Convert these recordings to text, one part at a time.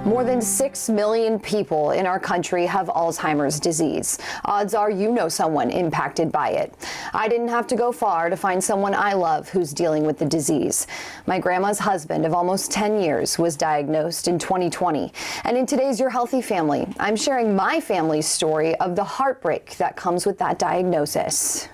More than 6 million people in our country have Alzheimer's disease. Odds are you know someone impacted by it. I didn't have to go far to find someone I love who's dealing with the disease. My grandma's husband of almost 10 years was diagnosed in 2020. And in today's Your Healthy Family, I'm sharing my family's story of the heartbreak that comes with that diagnosis.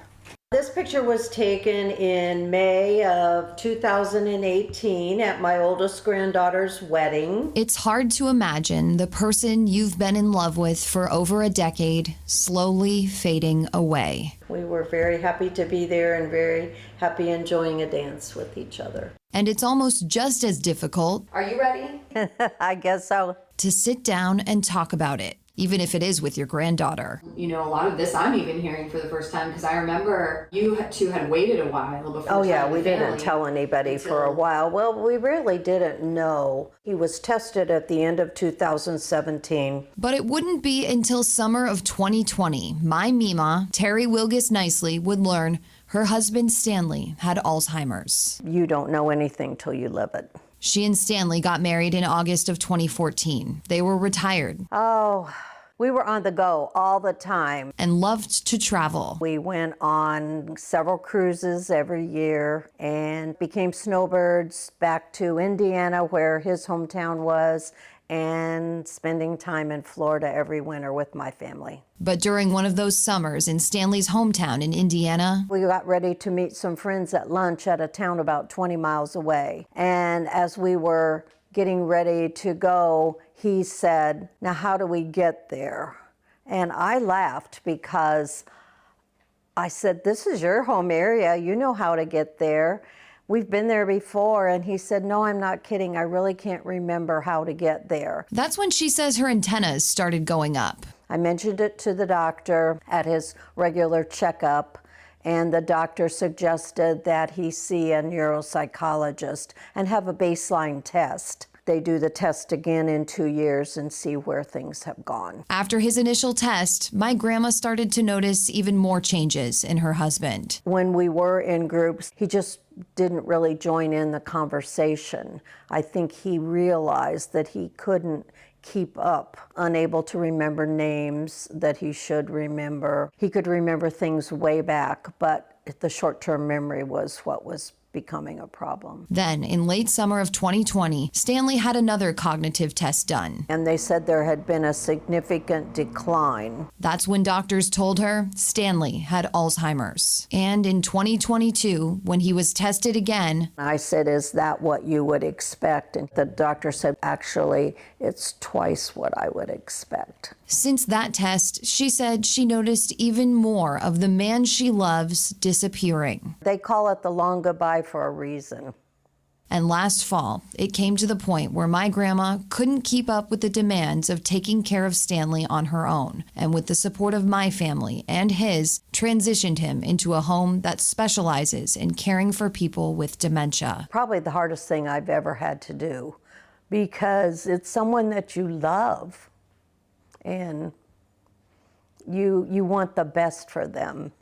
This picture was taken in May of 2018 at my oldest granddaughter's wedding. It's hard to imagine the person you've been in love with for over a decade slowly fading away. We were very happy to be there and very happy enjoying a dance with each other. And it's almost just as difficult. Are you ready? I guess so. To sit down and talk about it, even if it is with your granddaughter. You know, a lot of this I'm even hearing for the first time because I remember you two had waited a while before. Oh yeah, we didn't tell anybody for a while. Well, we really didn't know. He was tested at the end of 2017. But it wouldn't be until summer of 2020, my Mima, Terry Wilgus Nicely, would learn her husband Stanley had Alzheimer's. You don't know anything till you live it. She and Stanley got married in August of 2014. They were retired. Oh, we were on the go all the time. And loved to travel. We went on several cruises every year and became snowbirds back to Indiana, where his hometown was, and spending time in Florida every winter with my family. But during one of those summers in Stanley's hometown in Indiana, we got ready to meet some friends at lunch at a town about 20 miles away. And as we were getting ready to go, he said, "Now how do we get there?" And I laughed because I said, "This is your home area. You know how to get there. We've been there before." And he said, "No, I'm not kidding. I really can't remember how to get there." That's when she says her antennas started going up. I mentioned it to the doctor at his regular checkup, and the doctor suggested that he see a neuropsychologist and have a baseline test. They do the test again in 2 years and see where things have gone. After his initial test, my grandma started to notice even more changes in her husband. When we were in groups, he just didn't really join in the conversation. I think he realized that he couldn't keep up, unable to remember names that he should remember. He could remember things way back, but the short-term memory was what was becoming a problem. Then, in late summer of 2020, Stanley had another cognitive test done. And they said there had been a significant decline. That's when doctors told her Stanley had Alzheimer's. And in 2022, when he was tested again, I said, "Is that what you would expect?" And the doctor said, "Actually, it's twice what I would expect." Since that test, she said she noticed even more of the man she loves disappearing. They call it the long goodbye for a reason. And last fall, it came to the point where my grandma couldn't keep up with the demands of taking care of Stanley on her own, and with the support of my family and his, transitioned him into a home that specializes in caring for people with dementia. Probably the hardest thing I've ever had to do, because it's someone that you love, and you want the best for them.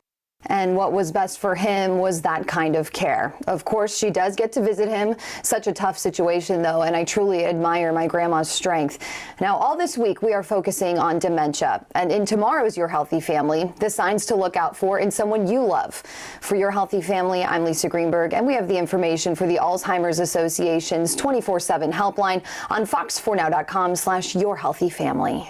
And what was best for him was that kind of care. Of course, she does get to visit him. Such a tough situation, though, and I truly admire my grandma's strength. Now, all this week, we are focusing on dementia. And in tomorrow's Your Healthy Family, the signs to look out for in someone you love. For Your Healthy Family, I'm Lisa Greenberg, and we have the information for the Alzheimer's Association's 24/7 helpline on fox4now.com/yourhealthyfamily.